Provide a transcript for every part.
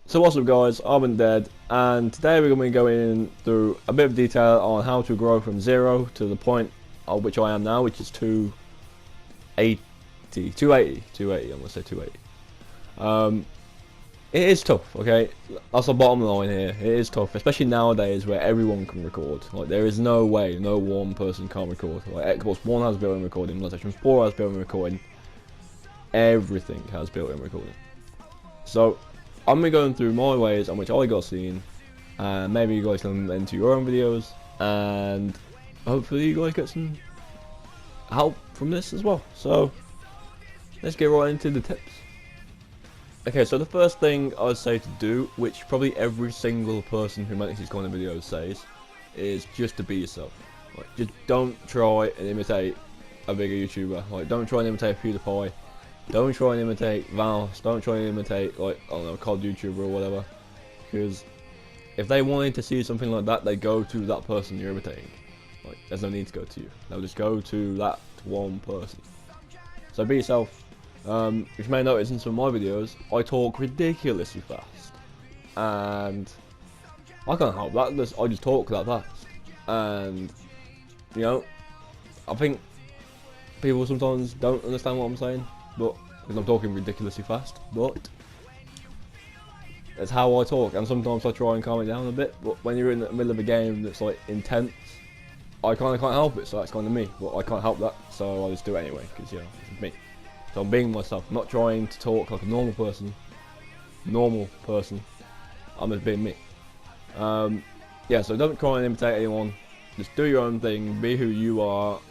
So what's up guys, I'm Dead, and today we're going to be going through a bit of detail on how to grow from 0 to the point at which I am now, which is 280, I'm going to say 280. It is tough, okay, that's the bottom line here. It is tough, especially nowadays where everyone can record. Like, there is no way no one person can't record. Like, Xbox One has built-in recording, PlayStation 4 has built-in recording, everything has built-in recording. So I'm going to be going through my ways on which I got seen, and maybe you guys can enter your own videos, and hopefully you guys get some help from this as well. So let's get right into the tips. Okay, so the first thing I'd say to do, which probably every single person who makes these kind of videos says, is just to be yourself. Like, just don't try and imitate a bigger YouTuber. Like, don't try and imitate PewDiePie. Don't try and imitate Vals, don't try and imitate, like, I don't know, a COD YouTuber or whatever, because if they wanted to see something like that, they go to that person you're imitating. Like, there's no need to go to you, they'll just go to that one person. So be yourself. If you may notice in some of my videos, I talk ridiculously fast, and I can't help that, I just talk that fast, and, you know, I think people sometimes don't understand what I'm saying. But because I'm talking ridiculously fast, but that's how I talk, and sometimes I try and calm it down a bit. But when you're in the middle of a game that's like intense, I kind of can't help it. So that's kind of me, but I can't help that, so I just do it anyway, because, you know, it's me. So I'm being myself. I'm not trying to talk like a normal person. I'm just being me. Yeah. So don't try and imitate anyone. Just do your own thing. Be who you are,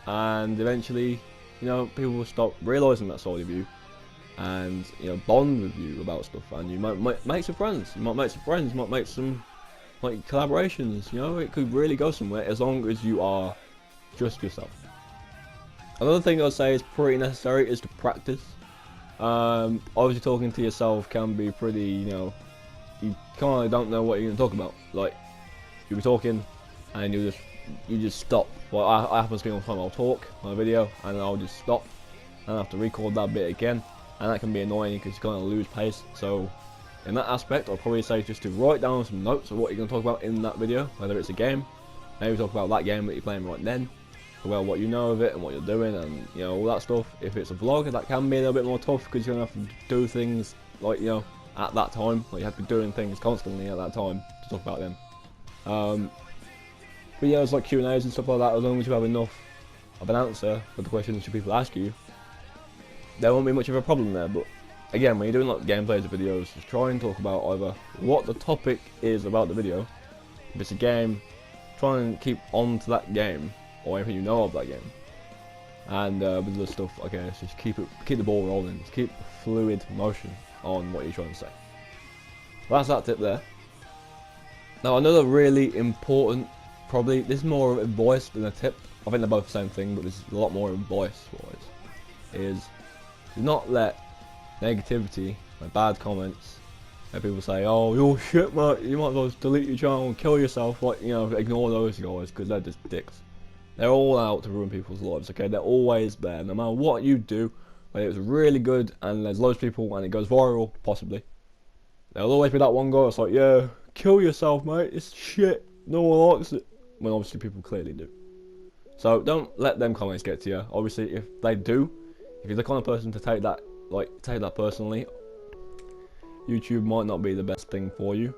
and eventually, you know, people will stop realising that side of you, and, you know, bond with you about stuff, and you might make some friends. You might make some like collaborations. You know, it could really go somewhere as long as you are just yourself. Another thing I'd say is pretty necessary is to practice. Obviously, talking to yourself can be pretty, you know, you kind of don't know what you're gonna talk about. Like, you'll be talking, and you just stop. Well, I happen to be all the time. I'll talk on a video and I'll just stop, and I have to record that bit again, and that can be annoying because you kind of lose pace. So in that aspect, I'll probably say just to write down some notes of what you're going to talk about in that video, whether it's a game, maybe talk about that game that you're playing right then, about what you know of it and what you're doing, and, you know, all that stuff. If it's a vlog, that can be a little bit more tough because you're going to have to do things, like, you know, at that time. Like, you have to be doing things constantly at that time to talk about them. But yeah, it's like Q&As and stuff like that. As long as you have enough of an answer for the questions that people ask you, there won't be much of a problem there. But again, when you're doing like gameplays or videos, just try and talk about either what the topic is about the video. If it's a game, try and keep on to that game, or anything you know of that game. And with the stuff, okay, so just keep the ball rolling, just keep fluid motion on what you're trying to say. Well, that's that tip there. Now, another really important, probably, this is more of advice than a tip. I think they're both the same thing, but this is a lot more advice wise. Is do not let negativity, like bad comments, where people say, "Oh, you're shit, mate. You might as well just delete your channel and kill yourself." Like, you know, ignore those guys because they're just dicks. They're all out to ruin people's lives. Okay, they're always there, no matter what you do. Whether it's really good and there's loads of people and it goes viral, possibly, there'll always be that one guy that's like, "Yeah, kill yourself, mate. It's shit. No one likes it." When obviously people clearly do. So don't let them comments get to you. Obviously, if they do, if you're the kind of person to take that personally, YouTube might not be the best thing for you.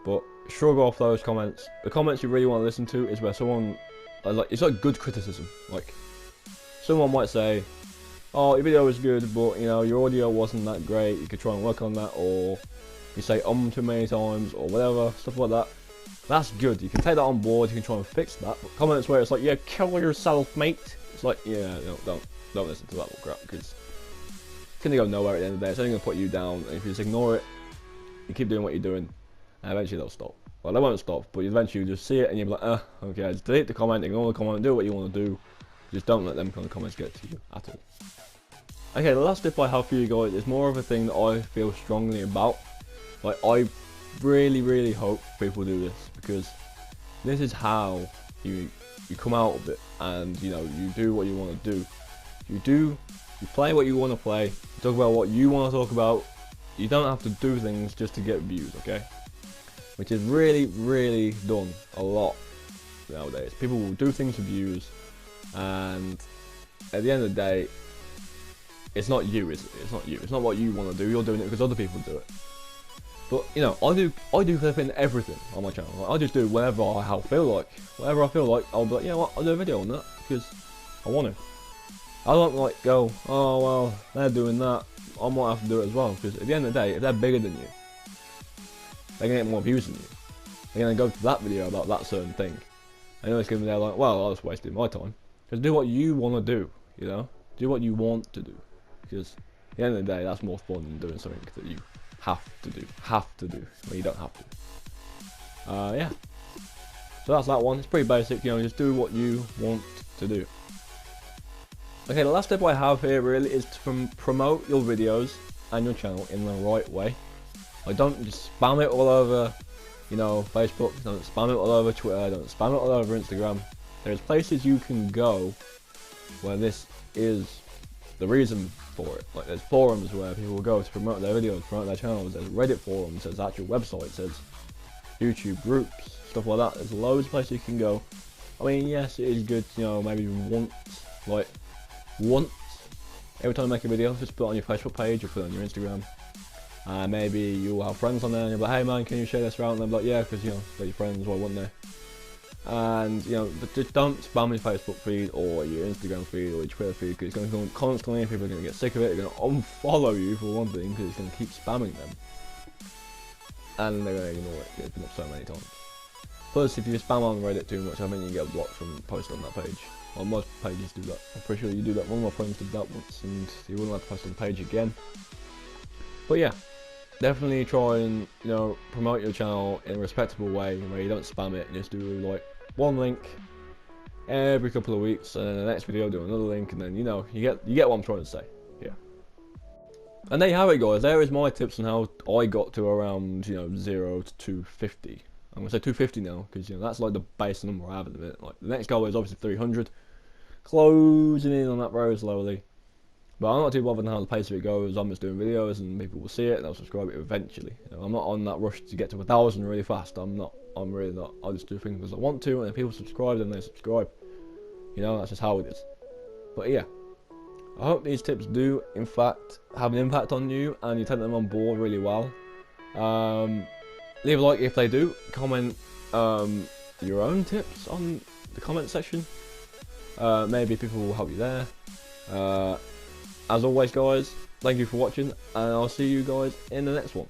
But shrug off those comments. The comments you really want to listen to is where someone, like, it's like good criticism. Like, someone might say, "Oh, your video was good, but, you know, your audio wasn't that great. You could try and work on that," or you say too many times, or whatever, stuff like that. That's good. You can take that on board. You can try and fix that. But comments where it's like, "Yeah, kill yourself, mate." It's like, yeah, don't listen to that crap, because it's gonna go nowhere at the end of the day. It's only gonna put you down. And if you just ignore it, you keep doing what you're doing, and eventually they'll stop. Well, they won't stop, but eventually you just see it and you'll be like, okay, just delete the comment, ignore the comment, do what you want to do. Just don't let them kind of comments get to you at all. Okay, the last tip I have for you guys is more of a thing that I feel strongly about. Like, I really hope people do this, because this is how you come out of it, and, you know, you do what you want to do. You play what you want to play, you talk about what you want to talk about, you don't have to do things just to get views, okay? Which is really done a lot nowadays. People will do things for views, and at the end of the day, it's not you, is it? It's not you. It's not what you want to do. You're doing it because other people do it. But you know, I do flipping everything on my channel. Like, I just do whatever I feel like. Whatever I feel like, I'll be like, you know what, I'll do a video on that because I want to. I don't like go, oh well, they're doing that, I might have to do it as well. Because at the end of the day, if they're bigger than you, they're gonna get more views than you. They're gonna go to that video about that certain thing, and it's gonna be there like, well, I was wasting my time. Just do what you want to do, you know. Do what you want to do, because at the end of the day, that's more fun than doing something that you have to do when you don't have to. Yeah. So that's that one. It's pretty basic, you know. Just do what you want to do. Okay, the last tip I have here really is to promote your videos and your channel in the right way. Like, don't just spam it all over, you know, Facebook. Don't spam it all over Twitter. Don't spam it all over Instagram. There's places you can go where this is the reason for it. Like, there's forums where people will go to promote their videos, promote their channels. There's Reddit forums. There's actual websites. There's YouTube groups, stuff like that. There's loads of places you can go. I mean, yes, it is good, you know, maybe once every time you make a video, just put it on your Facebook page or put it on your Instagram. Maybe you'll have friends on there and you'll be like, hey man, can you share this around? And they'll be like, yeah, because you know, they're your friends, why wouldn't they? And you know, but just don't spam your Facebook feed or your Instagram feed or your Twitter feed, because it's going to go on constantly. People are going to get sick of it. They're going to unfollow you for one thing, because it's going to keep spamming them, and they're going to ignore it. It's been up so many times. Plus, if you spam on Reddit too much, I think you get blocked from posting on that page. Well, most pages do that. I'm pretty sure you do that. One of my friends did that once, and you wouldn't have to post on the page again. But yeah, definitely try and, you know, promote your channel in a respectable way, where you don't spam it and just do like one link every couple of weeks, and then the next video do another link, and then, you know, you get what I'm trying to say. Yeah. And there you have it, guys. There is my tips on how I got to around, you know, 0 to 250. I'm gonna say 250 now, because you know that's like the base number I have at the minute. Like, the next goal is obviously 300, closing in on that very slowly. But I'm not too bothered on how the pace of it goes. I'm just doing videos, and people will see it and they'll subscribe it eventually. You know, I'm not on that rush to get to 1,000 really fast. I'm really not. I just do things because I want to, and if people subscribe, then they subscribe. You know, that's just how it is. But yeah, I hope these tips do, in fact, have an impact on you, and you take them on board really well. Leave a like if they do. Comment your own tips on the comment section. Maybe people will help you there. As always, guys, thank you for watching, and I'll see you guys in the next one.